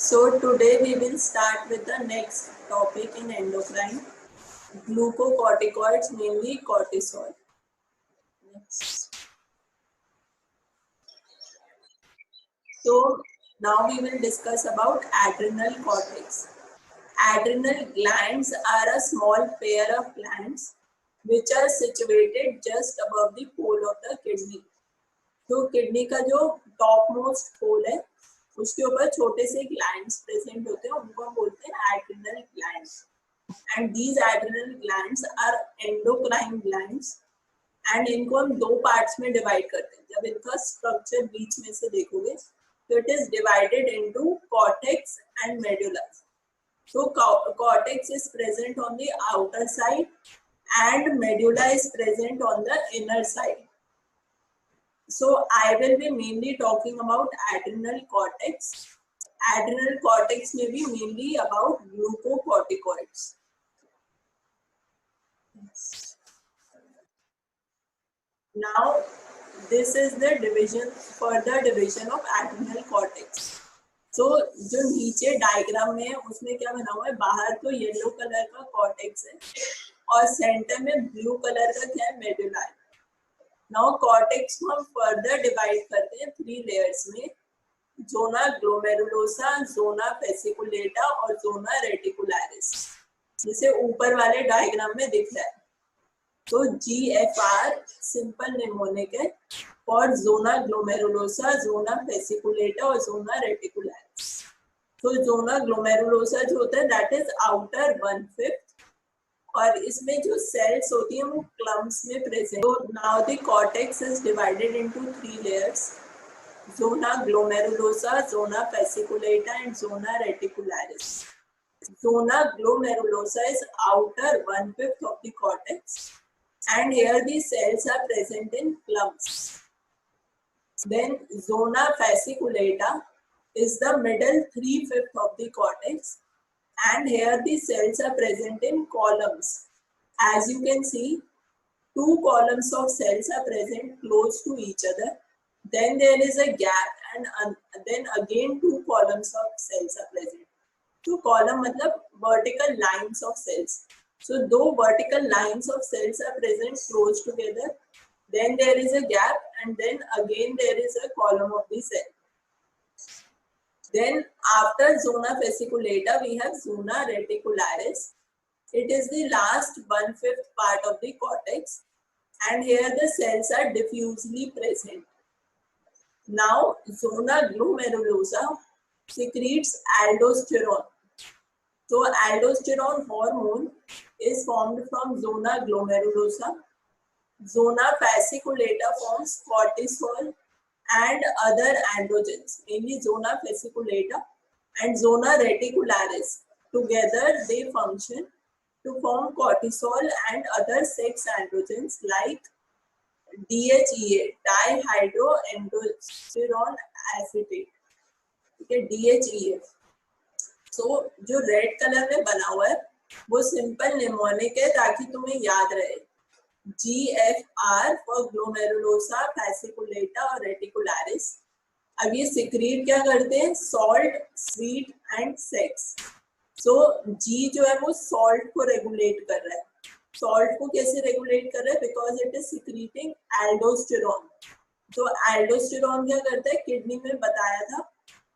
So today we will start with the next topic in endocrine, glucocorticoids, mainly cortisol. Next. So now we will discuss about adrenal cortex. Adrenal glands are a small pair of glands which are situated just above the pole of the kidney. तो kidney का जो top most pole है उसके ऊपर छोटे से glands present होते हैं, उनको हम बोलते हैं adrenal glands. And these adrenal glands are endocrine glands. And इनको हम दो पार्ट्स में डिवाइड करते हैं. जब इनका स्ट्रक्चर बीच में से देखोगे तो it is divided into cortex and medulla. So cortex is present on the outer side and medulla is present on the inner side. So I will be mainly talking about adrenal cortex. Adrenal cortex may be mainly about glucocorticoids. Now this is the division, further division of adrenal cortex. तो जो नीचे diagram में है उसमें क्या बना हुआ है, बाहर तो येलो कलर का कॉर्टेक्स है और सेंटर में ब्लू कलर का क्या है, मेडुला है. नाउ कॉर्टेक्स को हम फर्दर डिवाइड करते हैं 3 लेयर्स में, जोना ग्लोमेरुलोसा, जोना फेसिकुलेटा और जोना रेटिकुलरिस, जिसे ऊपर वाले डायग्राम में दिख रहा है. तो GFR सिंपल निमोनिक है और जोना ग्लोमेरुलोसा, जोना फेसिकुलेटा और जोना रेटिकुलरिस. तो जोना ग्लोमेरुलोसा जो होता है दैट इज आउटर 1/5 और इसमें जो सेल्स होती हैं वो क्लम्प्स में प्रेजेंट. तो now the cortex is divided into 3 layers, zona glomerulosa, zona fasciculata and zona reticularis. Zona glomerulosa is outer 1/5 of the cortex, and here the cells are present in clumps. Then zona fasciculata is the middle 3/5 of the cortex, and here the cells are present in columns. As you can see, 2 columns of cells are present close to each other. Then there is a gap, and then again 2 columns of cells are present. तो column मतलब vertical lines of cells. So 2 vertical lines of cells are present close together, then there is a gap and then again there is a column of the cell. Then after zona fasciculata we have zona reticularis. It is the last 1/5 part of the cortex, and here the cells are diffusely present. Now zona glomerulosa secretes aldosterone. So aldosterone hormone is formed from zona glomerulosa. Zona fasciculata forms cortisol and other androgens, mainly zona fasciculata and zona reticularis. Together they function to form cortisol and other sex androgens like DHEA, dihydroandrosterone acetate. Okay, DHEA. तो जो red colour में बना हुआ है वो simple mnemonic है ताकि तुम्हें याद रहे. GFR फॉर ग्लोमेरुलोसा, फेसिकुलेटा और रेटिकुलरिस. अब ये सिक्रीट क्या करते हैं, salt, sweet and sex. So G जो है वो सॉल्ट को रेगुलेट कर रहा है. सॉल्ट को कैसे रेगुलेट कर रहा है, because it is secreting aldosterone. तो एल्डोस्टेरोन क्या करता है, किडनी में बताया था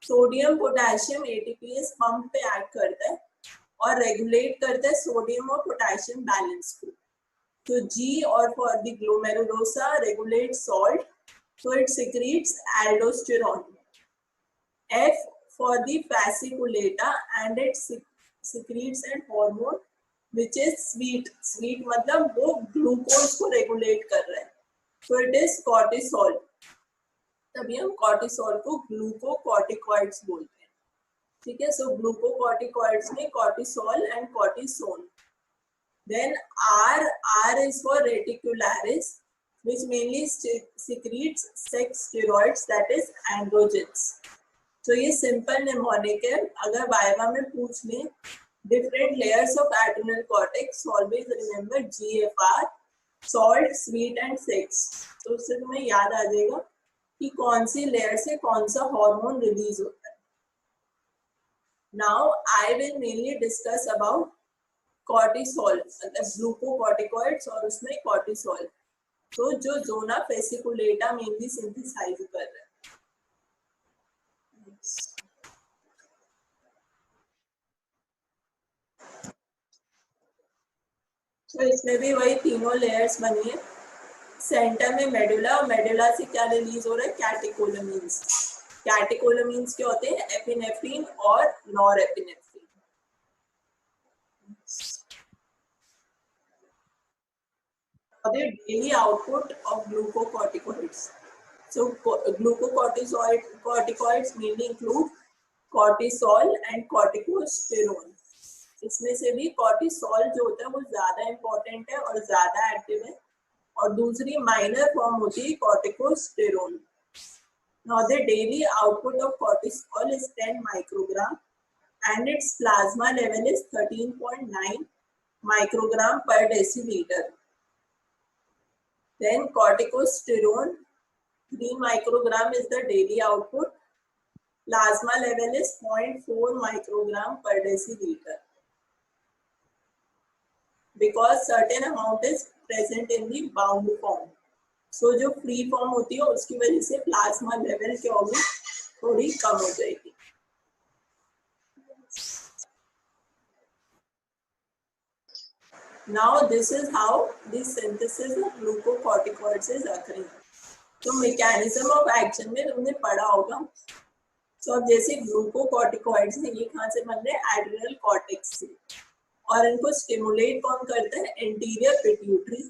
सोडियम पोटेशियम एटीपीएस पंप पे एक्ट करता है और रेगुलेट करता है सोडियम और पोटेशियम बैलेंस को. तो G और for the glomerulosa regulate salt, so it secretes aldosterone. F for the fasciculata and it secretes an hormone which is sweet. Sweet मतलब वो ग्लूकोज को रेगुलेट कर रहा है, so it is cortisol. तभी हम कॉर्टिसोल को ग्लूकोकॉर्टिकॉइड्स बोलते हैं. ठीक है, सो ग्लूकोकॉर्टिकॉइड्स में cortisol and cortisone. Then R is for reticularis, which mainly secretes sex steroids, that is androgens. तो ये सिंपल निमोनिक है. अगर वाइवा में पूछ ले different layers of adrenal cortex, always remember GFR, salt, sweet and sex. तो उससे तुम्हें याद आ जाएगा कि कौन सी लेयर से कौन सा हार्मोन रिलीज होता है. Now I will mainly discuss about cortisol, मतलब ग्लूकोकॉर्टिकॉइड्स और उसमें cortisol. तो जो जोना फेसिकुलेटा मेनली सिंथेसाइज कर रहे हैं. तो इसमें भी वही तीनों लेयर्स बनी है. सेंटर में मेडुला, और मेडुला से क्या रिलीज हो रहा है, कैटेकोलामीन्स. कैटेकोलामीन्स क्या होते हैं, एपिनेफ्रिन और norepinephrine. The daily output of glucocorticoids. So glucocorticoids mainly include cortisol and corticosterone. इसमें से भी cortisol जो होता है वो ज्यादा important है और ज्यादा एक्टिव है, और दूसरी माइनर फॉर्म होती है corticosterone. Now the daily output of cortisol is 10 microgram and its plasma level is 13.9 microgram per deciliter. Then corticosterone, 3 microgram is the daily output. Plasma level is 0.4 microgram per deciliter. Because certain amount is present in the bound form. So जो free form होती है उसकी वजह से plasma level क्या होगी, थोड़ी कम हो जाएगी. Now this is how the synthesis of glucocorticoids is occurring. तो mechanism of action में तुमने पढ़ा होगा. तो अब जैसे ग्लूकोकॉर्टिकॉइड्स हैं, ये कहाँ से बन रहे हैं, एड्रिनल कॉर्टेक्स से, और इनको स्टिमुलेट कौन करता है, एंटीरियर पिट्यूटरी.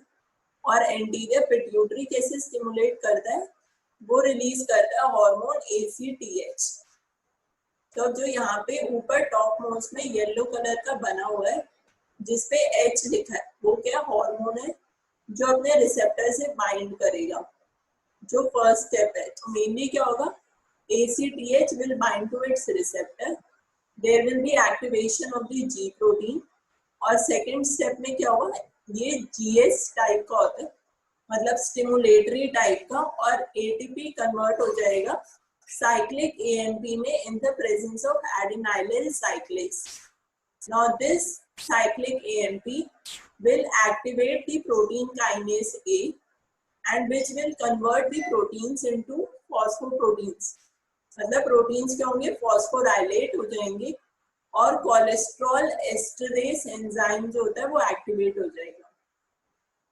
और एंटीरियर पिट्यूटरी कैसे स्टिमुलेट करता है, वो रिलीज करता है हार्मोन ACTH. तो जो यहाँ पे ऊपर टॉप मोस्ट में येलो कलर का बना हुआ है जिसपे H लिखा है, वो क्या हार्मोन है जो अपने रिसेप्टर से बाइंड करेगा, जो फर्स्ट स्टेप है. तो मेनली क्या होगा, ACTH will bind to its receptor. There will be activation of the G protein. और सेकेंड स्टेप में क्या होगा, ये GS टाइप का होता है, मतलब स्टिमुलेटरी टाइप का, और ATP कन्वर्ट हो जाएगा साइक्लिक AMP में in the presence of adenylyl cyclase. Now this cyclic AMP will activate the protein kinase A and which will convert the proteins into phosphoproteins. मतलब प्रोटीन्स क्या होंगे, phosphorylate हो जाएंगे, और कोलेस्ट्रॉल एस्टरेज एंजाइम जो होता है वो एक्टिवेट हो जाएगा.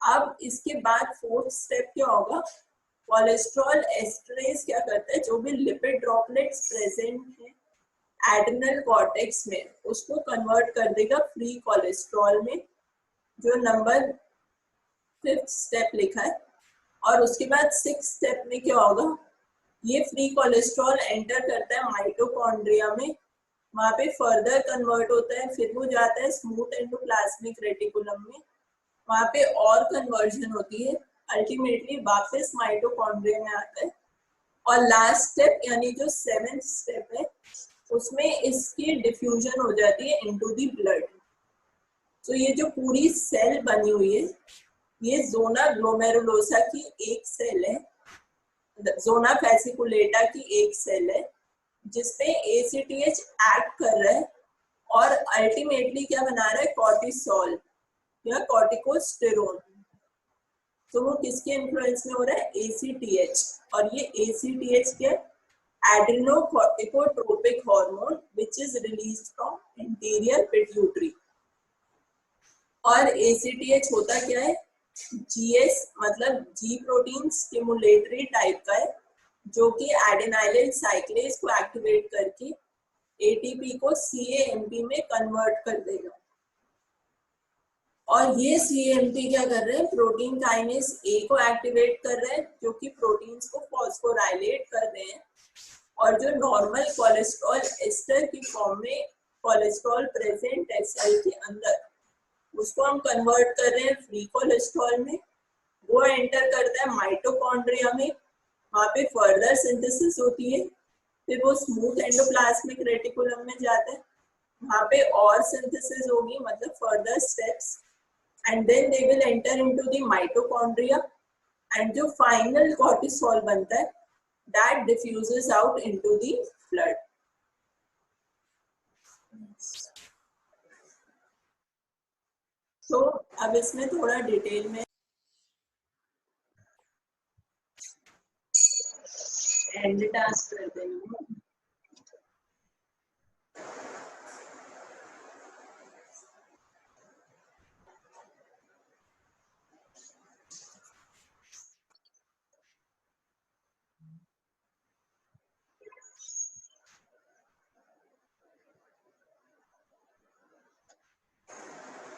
अब इसके बाद फोर्थ स्टेप क्या होगा, कोलेस्ट्रॉल एस्टरेज क्या करता है, जो भी लिपिड ड्रॉपलेट्स प्रेजेंट है एड्रिनल कॉर्टेक्स में उसको कन्वर्ट कर देगा फ्री कोलेस्ट्रॉल में, जो नंबर 5th स्टेप लिखा है. और उसके बाद 6th स्टेप में क्या होगा, ये फ्री कोलेस्ट्रॉल एंटर करता है माइटोकॉन्ड्रिया में, वहां पे फर्दर कन्वर्ट होता है, फिर वो जाता है स्मूथ एंडोप्लाज्मिक रेटिकुलम में, वहां पे और कन्वर्जन होती है, अल्टीमेटली वापस माइटोकॉन्ड्रिया में आता है. और लास्ट स्टेप यानी जो 7th स्टेप है उसमें इसकी डिफ्यूजन हो जाती है इनटू द ब्लड. तो ये जो पूरी सेल बनी हुई है ये जोना ग्लोमेरुलोसा की एक सेल है, जोना फेसिकुलेटा की एक सेल है जिसपे ACTH एक्ट कर रहा है और अल्टीमेटली क्या बना रहा है, कॉर्टिसोल या कॉर्टिकोस्टेरोन. तो वो किसके इन्फ्लुएंस में हो रहा है, ACTH. और ये ACTH क्या, adrenocorticotropic hormone which is released from anterior pituitary. और ACTH होता क्या है, GS मतलब G प्रोटीन स्टिमुलेटरी टाइप का है, जो कि एडेनाइलिल साइक्लेज को एक्टिवेट करके ATP को CAMP में कन्वर्ट कर देगा. और ये CAMP क्या कर रहे हैं, प्रोटीन काइनेस A को एक्टिवेट कर रहे हैं जो कि प्रोटीन्स को फॉस्फोराइलेट कर रहे हैं, और जो नॉर्मल कोलेस्ट्रॉल एस्टर की फॉर्म में कोलेस्ट्रॉल प्रेजेंट है सेल के अंदर उसको हम कन्वर्ट कर रहे हैं फ्री कोलेस्ट्रॉल में. वो एंटर करता है माइटोकॉन्ड्रिया में, वहां पे फर्दर सिंथेसिस होती है, फिर वो स्मूथ एंडोप्लाज्मिक रेटिकुलम में जाता है, वहां पे और सिंथेसिस होगी, मतलब further steps, and then they will enter into the mitochondria, and जो फाइनल कॉर्टिसोल बनता है that diffuses out into the blood. तो अब इसमें थोड़ा डिटेल में एंड टास्क कर देंगे।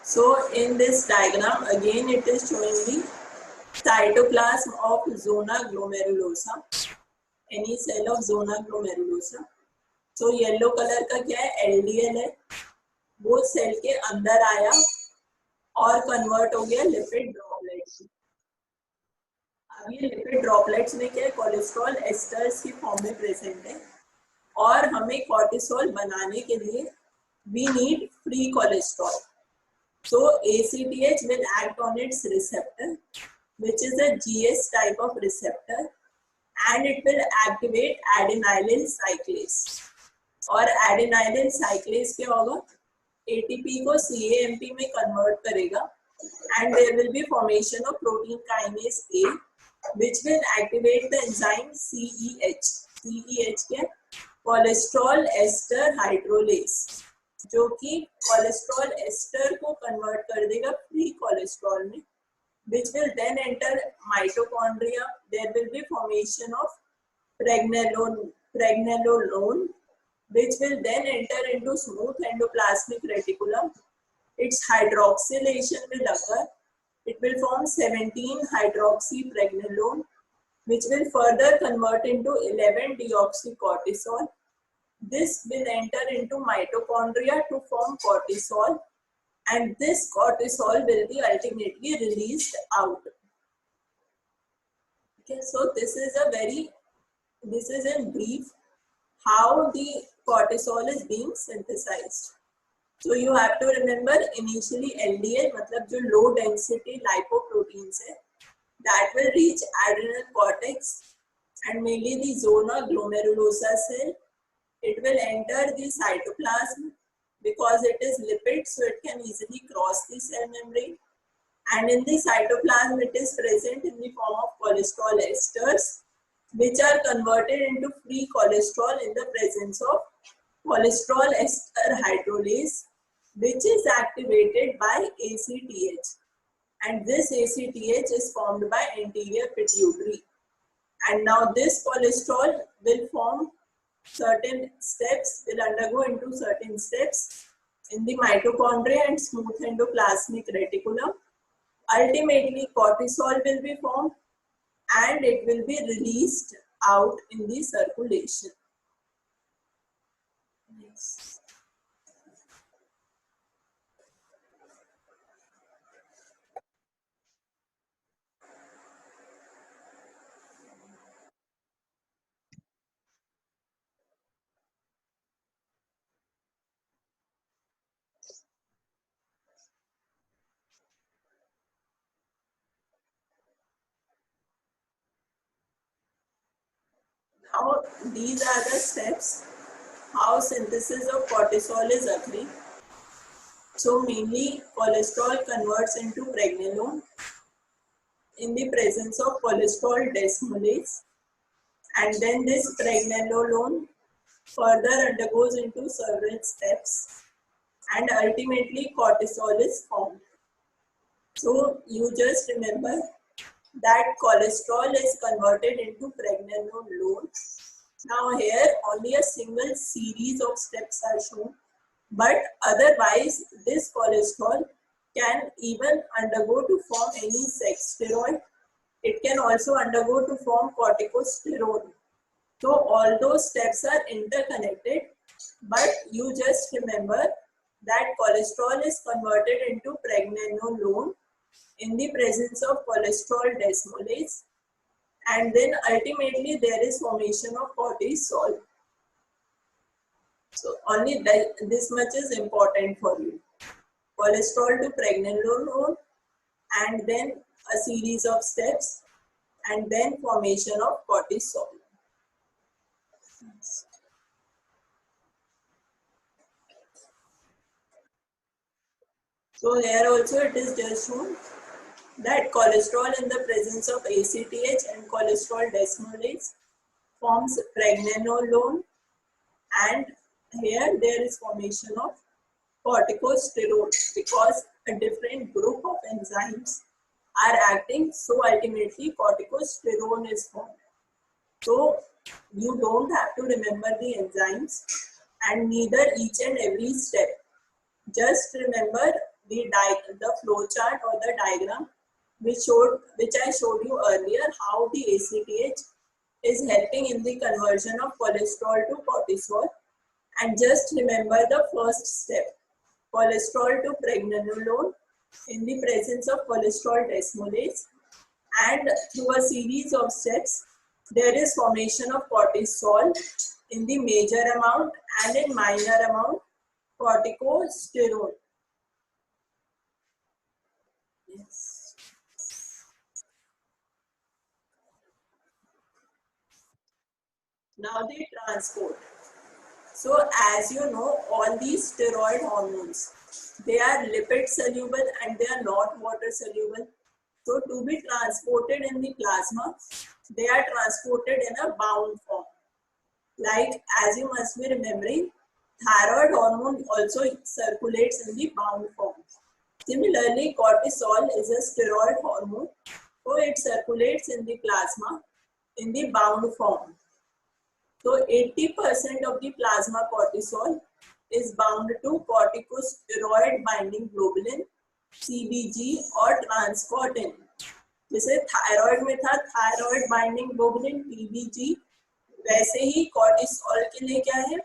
So in this diagram again it is showing the cytoplasm of zona glomerulosa, any cell of zona glomerulosa. So yellow colour का क्या है, LDL है, वो सेल के अंदर आया और कन्वर्ट हो गया लिपिड ड्रॉपलेट्स। अब ये लिपिड ड्रॉपलेट्स में क्या है, कोलेस्ट्रॉल एस्टर्स की फॉर्म में प्रेजेंट है और हमें कॉर्टिसोल बनाने के लिए we need free cholesterol. So ACTH will act on its receptor, which is a GS type of receptor, and it will activate adenylyl cyclase. और adenylyl cyclase क्या होगा, ATP को CAMP में convert करेगा, and there will be formation of protein kinase A, which will activate the enzyme CEH. CEH क्या, cholesterol ester hydrolase, जो कि cholesterol ester को कन्वर्ट कर देगा फ्री कोलेस्ट्रॉल में, which will then enter mitochondria. There will be formation of pregnenolone, which will then enter into smooth endoplasmic reticulum. Its hydroxylation will occur. It will form 17-hydroxypregnenolone, which will further convert into 11-deoxycortisol. This will enter into mitochondria to form cortisol, and this cortisol will be ultimately released out. Okay, so this is in brief how the cortisol is being synthesized. So you have to remember initially LDL मतलब जो low density lipoproteins है, that will reach adrenal cortex and mainly the zona glomerulosa cell. It will enter the cytoplasm because it is lipid, so it can easily cross the cell membrane. And in the cytoplasm, it is present in the form of cholesterol esters, which are converted into free cholesterol in the presence of cholesterol ester hydrolase, which is activated by ACTH. And this ACTH is formed by anterior pituitary. And now this cholesterol will form certain steps, will undergo into certain steps in the mitochondria and smooth endoplasmic reticulum. Ultimately, cortisol will be formed and it will be released out in the circulation. Yes. Now, these are the steps how synthesis of cortisol is occurring. So, mainly cholesterol converts into pregnenolone in the presence of cholesterol desmolase, and then this pregnenolone further undergoes into several steps and ultimately cortisol is formed. So you just remember that cholesterol is converted into pregnenolone. Now here only a single series of steps are shown, but otherwise this cholesterol can even undergo to form any sex steroid. It can also undergo to form corticosterone. So all those steps are interconnected, but you just remember that cholesterol is converted into pregnenolone in the presence of cholesterol desmolase, and then ultimately there is formation of cortisol. So only this much is important for you. Cholesterol to pregnenolone, and then a series of steps, and then formation of cortisol. So here also it is just shown that cholesterol in the presence of ACTH and cholesterol desmolase forms pregnenolone, and here there is formation of corticosterone because a different group of enzymes are acting, so ultimately corticosterone is formed. So you don't have to remember the enzymes and neither each and every step. Just remember the flow chart or the diagram which I showed you earlier, how the ACTH is helping in the conversion of cholesterol to cortisol, and just remember the first step, cholesterol to pregnenolone in the presence of cholesterol desmolase, and through a series of steps there is formation of cortisol in the major amount and in minor amount corticosterone. Yes. Now the transport. So as you know, all these steroid hormones, they are lipid soluble and they are not water soluble. So to be transported in the plasma, they are transported in a bound form. Like, as you must be remembering, thyroid hormone also circulates in the bound form. Similarly, cortisol is a steroid hormone, so it circulates in the plasma in the bound form. So 80% of the plasma cortisol is bound to corticosteroid binding globulin, CBG or transcortin. जैसे thyroid में था thyroid binding globulin TBG, वैसे ही cortisol के लिए क्या है,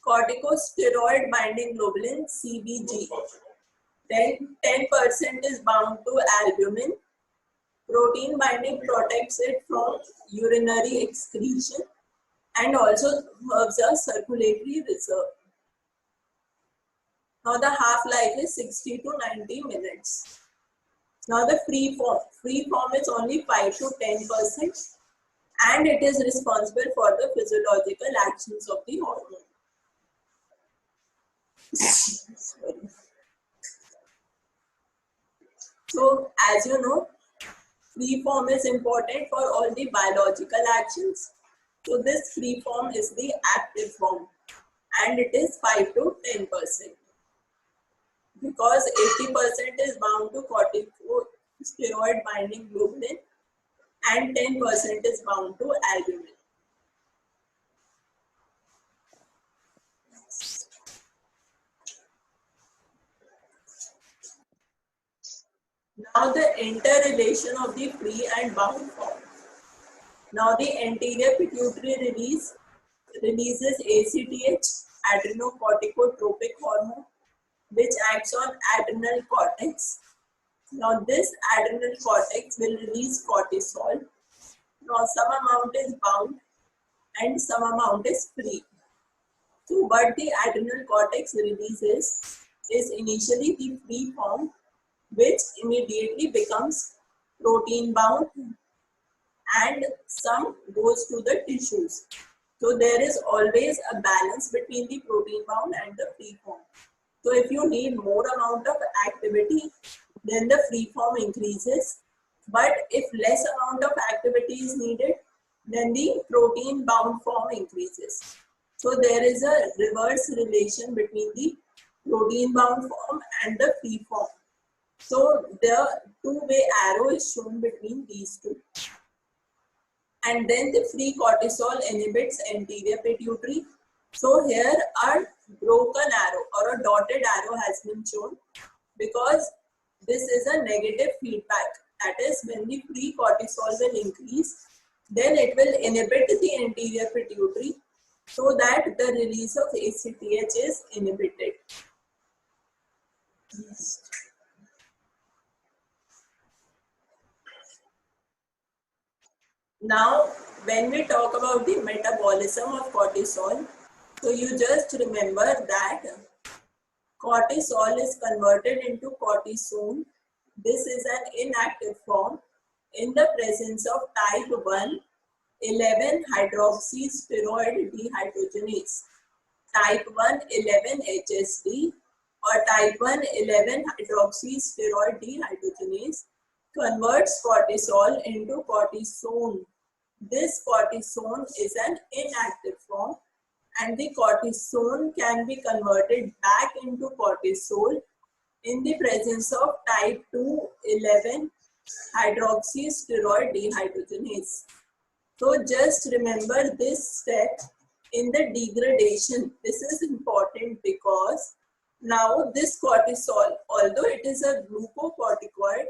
corticosteroid binding globulin CBG. Then 10% is bound to albumin. Protein binding protects it from urinary excretion and also serves a circulatory reserve. Now the half-life is 60 to 90 minutes. Now the free form is only 5 to 10% and it is responsible for the physiological actions of the hormone. So as you know, free form is important for all the biological actions. So this free form is the active form and it is 5 to 10%. Because 80% is bound to corticosteroid binding globulin and 10% is bound to albumin. Now the interrelation of the free and bound form. Now the anterior pituitary releases ACTH, adrenocorticotropic hormone, which acts on adrenal cortex. Now this adrenal cortex will release cortisol. Now some amount is bound and some amount is free. So what the adrenal cortex releases is initially the free form, which immediately becomes protein bound and some goes to the tissues. So there is always a balance between the protein bound and the free form. So if you need more amount of activity, then the free form increases. But if less amount of activity is needed, then the protein bound form increases. So there is a reverse relation between the protein bound form and the free form. So the two-way arrow is shown between these two. And then the free cortisol inhibits anterior pituitary. So here a broken arrow or a dotted arrow has been shown because this is a negative feedback. That is, when the free cortisol will increase, then it will inhibit the anterior pituitary so that the release of ACTH is inhibited. Now, when we talk about the metabolism of cortisol, so you just remember that cortisol is converted into cortisone. This is an inactive form in the presence of type 1 11-hydroxysteroid dehydrogenase, type 1 11-HSD, or type 1 11 hydroxysteroid dehydrogenase converts cortisol into cortisone. This cortisone is an inactive form, and the cortisone can be converted back into cortisol in the presence of type 2 11 hydroxysteroid dehydrogenase. So just remember this step in the degradation. This is important because now this cortisol, although it is a glucocorticoid,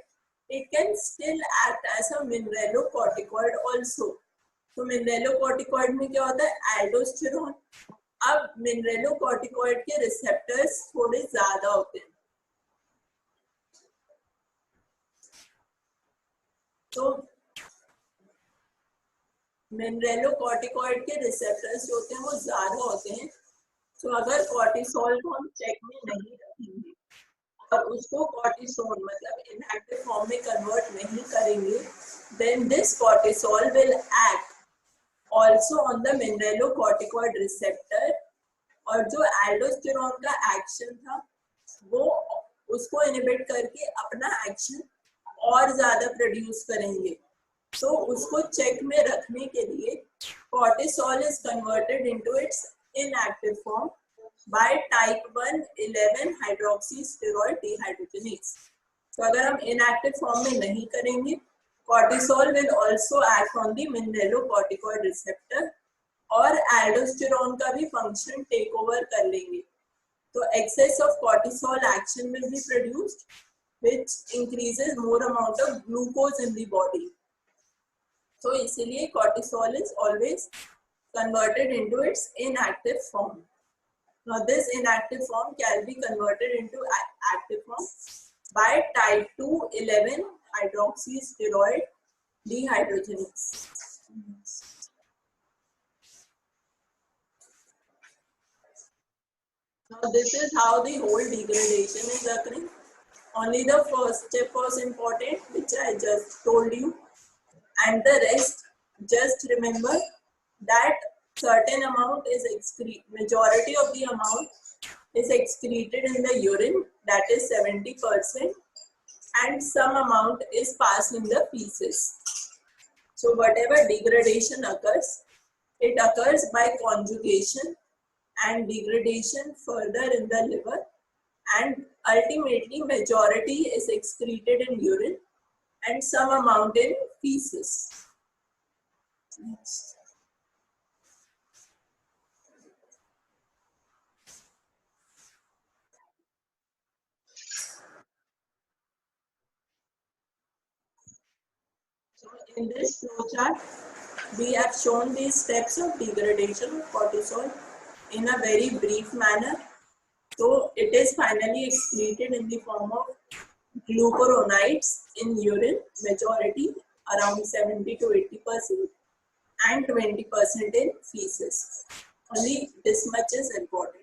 it can still act as a mineralocorticoid also. तो mineralocorticoid में क्या होता है, aldosterone. अब mineralocorticoid के receptors थोड़े ज्यादा होते हैं, तो मिनरलोकॉर्टिकॉइड के रिसेप्टर्स जो होते हैं वो ज्यादा होते हैं. तो अगर कॉर्टिसोल को हम चेक में नहीं रखेंगे और उसको कॉर्टिसोन मतलब इनएक्टिव फॉर्म में कन्वर्ट नहीं करेंगे, then this cortisol will act also on the mineralocorticoid receptor, और जो एल्डोस्टेरोन का एक्शन था वो उसको इनहिबिट करके अपना एक्शन और ज्यादा प्रोड्यूस करेंगे. तो उसको चेक में रखने के लिए cortisol is converted into its inactive form by type 1 11 hydroxysteroid dehydrogenase. तो अगर हम inactive form में नहीं करेंगे, cortisol will also act on the mineralocorticoid receptor और एल्डोस्टेरोन का भी फंक्शन टेक ओवर कर लेंगे. तो excess of cortisol action will be produced, which increases more amount of glucose in the body. तो इसीलिए cortisol is always converted into its inactive form. Now this inactive form can be converted into active form by type 2 11 hydroxysteroid dehydrogenase. Now this is how the whole degradation is occurring. Only the first step was important, which I just told you, and the rest just remember that certain amount is excreted, majority of the amount is excreted in the urine, that is 70%, and some amount is passed in the feces. So whatever degradation occurs, it occurs by conjugation and degradation further in the liver, and ultimately majority is excreted in urine and some amount in feces. Next. So in this flowchart, we have shown these steps of degradation of cortisol in a very brief manner. So it is finally excreted in the form of glucuronides in urine, majority around 70 to 80%, and 20% in feces. Only this much is important.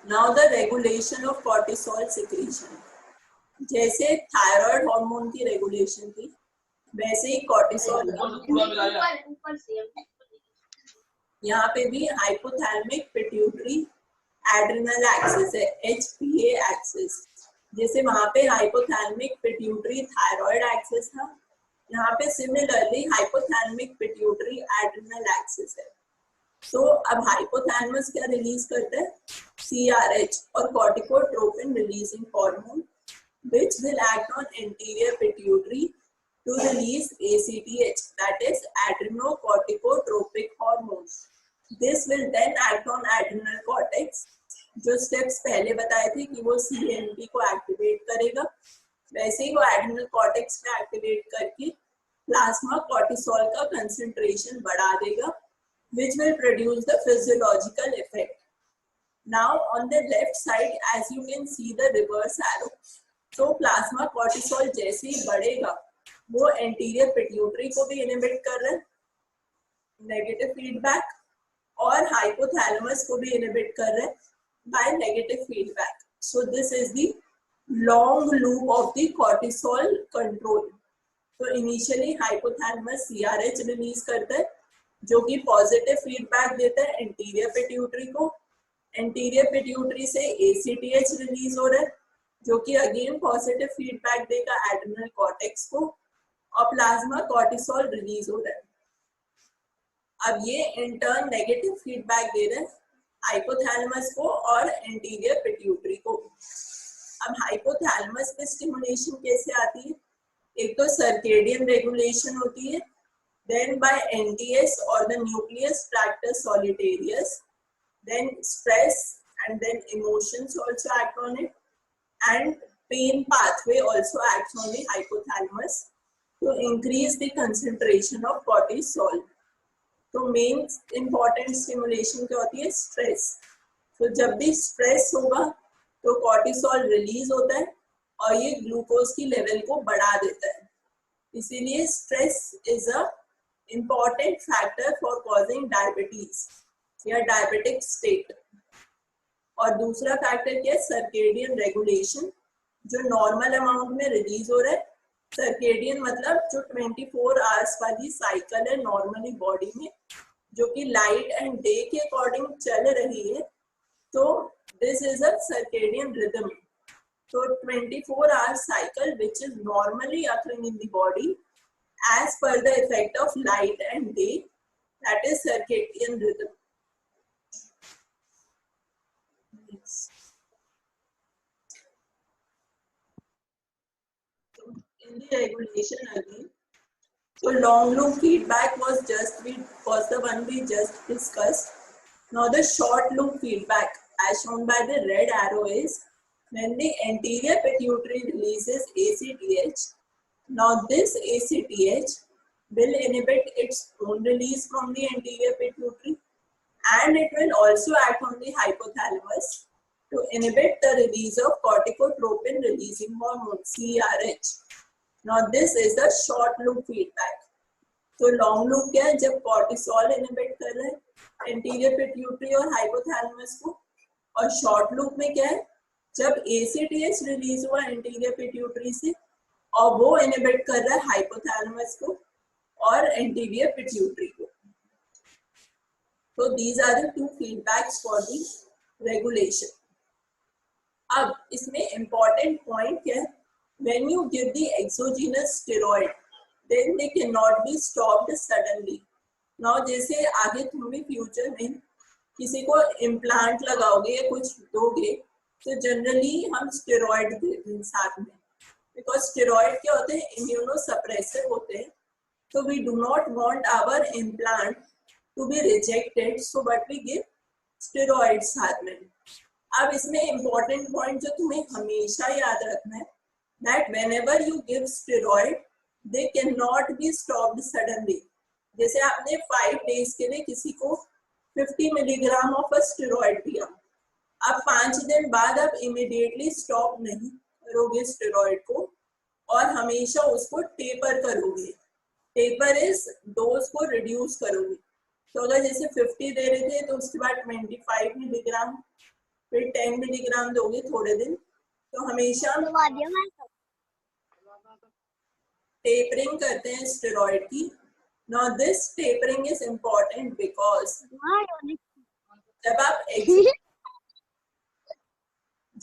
Now the regulation of cortisol secretion. जैसे thyroid hormone की regulation थी, वैसे ही cortisol यहाँ पे भी hypothalamic pituitary adrenal axis है, HPA axis. जैसे वहाँ पे हाइपोथैलेमिक पिट्यूटरी थायराइड एक्सिस था, यहाँ पे similarly hypothalamic pituitary adrenal axis है. तो अब हाइपोथैलेमस क्या रिलीज करता है, CRH और corticotropin releasing hormone, which will act on anterior pituitary to release ACTH, that is adrenocorticotropic hormone. This will then act on adrenal cortex. जो steps पहले बताए थे कि वो CNP को एक्टिवेट करेगा, वैसे ही वो एड्रेनल कॉर्टेक्स में एक्टिवेट करके प्लाज्मा कॉर्टिसोल का कंसंट्रेशन बढ़ा देगा, which will produce the physiological effect. Now on the left side, as you can see the reverse arrow. तो प्लाज्मा कॉर्टिसोल जैसे ही बढ़ेगा वो एंटीरियर पिट्यूटरी को भी इनहिबिट कर रहा है, नेगेटिव फीडबैक, और हाइपोथैलेमस को भी इनहिबिट कर रहा है by negative feedback. So this is the long loop of the cortisol control. तो इनिशियली हाइपोथैलेमस सीआरएच रिलीज करता है जो कि पॉजिटिव फीडबैक देता है एंटीरियर पिट्यूटरी को। एंटीरियर पिट्यूटरी से एसीटीएच रिलीज हो रहा है जो कि अगेन पॉजिटिव फीडबैक देगा एड्रिनल कॉर्टेक्स को, और प्लाज्मा कॉर्टिसोल रिलीज हो रहा है। अब ये इंटर्न नेगेटिव फीडबैक दे रहे हैं हाइपोथैलेमस को और एंटीरियर पिट्यूटरी को। अब हाइपोथैलेमस पे स्टिमुलेशन कैसे आती है? एक तो सर्केडियन रेगुलेशन होती है, then by NTS or the nucleus tractus solitarius, then stress and then emotions also act on it, and pain pathway also acts on the hypothalamus to increase the concentration of cortisol. तो main important stimulation क्या होती है? Stress. तो जब भी stress होगा तो cortisol release होता है और ये ग्लूकोज की लेवल को बढ़ा देता है। इसीलिए stress is a important factor for causing diabetes या डायबिटिक स्टेट। और दूसरा फैक्टर क्या है? सर्केडियन रेगुलेशन, जो नॉर्मल अमाउंट में रिलीज हो रहा है। सर्केडियन मतलब जो 24 आवर्स वाली साइकिल है नॉर्मली बॉडी में, जो कि लाइट एंड डे के अकॉर्डिंग चल रही है, तो this is a circadian rhythm. So 24 hour cycle which is normally occurring in the body as per the effect of light and day, that is circadian rhythm. So in the regulation again, so long loop feedback was the one we just discussed. Now the short loop feedback as shown by the red arrow is when the anterior pituitary releases ACTH. Now this ACTH will inhibit its own release from the anterior pituitary, and it will also act on the hypothalamus to inhibit the release of corticotropin releasing hormone CRH. Now this is the short loop feedback. तो long loop क्या है? जब cortisol inhibit कर रहे हैं anterior pituitary और hypothalamus को। और शॉर्ट लूप में क्या है? जब एसीटीएच रिलीज हुआ एंटीरियर पिट्यूटरी से और वो इनहिबिट कर रहा है हाइपोथैलेमस को और एंटीरियर पिट्यूटरी को। तो these are the two feedbacks for the regulation. अब इसमें इंपॉर्टेंट पॉइंट क्या है? When you give the exogenous steroid then they cannot be stopped suddenly. Now जैसे आगे तुम भी फ्यूचर में किसी को इम्प्लांट लगाओगे या कुछ दोगे तो जनरली हम स्टेरॉइड देते हैं साथ में, बिकॉज स्टेरॉइड क्या होते हैं? इम्यूनोसप्रेसिव होते हैं। तो we do not want our implant to be rejected, so but we give steroid साथ में। अब इसमें इम्पोर्टेंट पॉइंट जो तुम्हें हमेशा याद रखना है, that whenever you give steroid they cannot be stopped suddenly. जैसे आपने 5 days के लिए किसी को 50 मिलीग्राम ऑफ अ स्टेरॉइड दिया, अब 5 दिन बाद आप इमीडिएटली स्टॉप नहीं करोगे स्टेरॉइड को और हमेशा उसको टेपर करोगे। टेपर इज डोज को रिड्यूस करोगे। तो अगर जैसे 50 दे रहे थे तो उसके बाद 25 मिलीग्राम, फिर 10 मिलीग्राम दोगे थोड़े दिन। तो हमेशा टेपरिंग करते हैं स्टेरॉइड की। Now this tapering is important because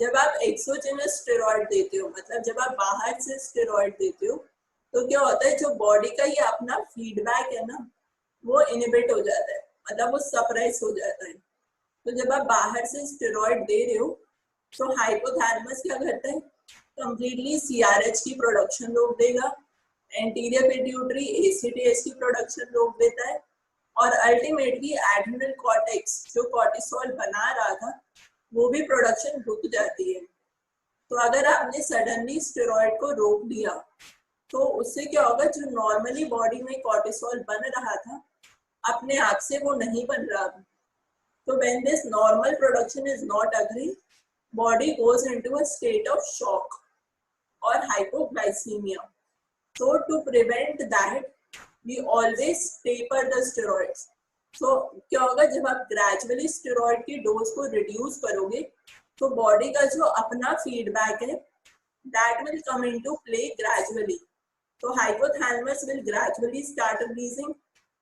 जब आप एक्सोजेनस स्टेरॉइड देते हो, मतलब जब आप बाहर से स्टेरॉइड देते हो, तो क्या होता है? जो बॉडी का ये अपना फीडबैक है ना, वो इनहिबिट हो जाता है, मतलब वो सप्रेस हो जाता है। तो जब आप बाहर से स्टेरॉइड दे रहे हो तो हाइपोथैलेमस क्या करता है? कंप्लीटली सीआरएच की प्रोडक्शन रोक देगा, एंटीरियर पिट्यूटरी एसीटीएच की प्रोडक्शन रोक देता है, और अल्टीमेटली एड्रिनल कॉर्टेक्स जो कॉर्टिसोल बना रहा था वो भी प्रोडक्शन रुक जाती है। तो अगर आपने सडनली स्टेरॉइड को रोक दिया तो उससे क्या होगा? जो नॉर्मली बॉडी में कॉर्टिसोल बन रहा था अपने आप से वो नहीं बन रहा। तो when this normal production is not agree, body goes into a state of shock और hypoglycaemia. So to prevent that, we always taper the steroids. So क्या होगा? जब आप ग्रेजुअली स्टेरॉइड की डोज को रिड्यूस करोगे तो बॉडी का जो अपना फीडबैक है that will come into play gradually. So hypothalamus will gradually start releasing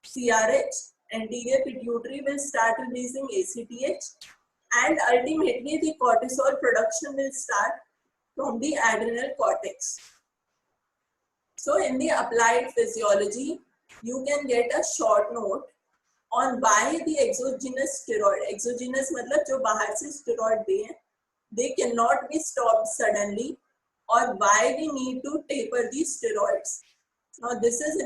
CRH, anterior pituitary will start releasing ACTH, and ultimately the cortisol production will start from the adrenal cortex. So in the applied physiology, you can get a short note on why the exogenous steroid, exogenous मतलब जो बाहर से steroid दे हैं, they cannot be stopped suddenly, or why we need to taper these steroids. Now this is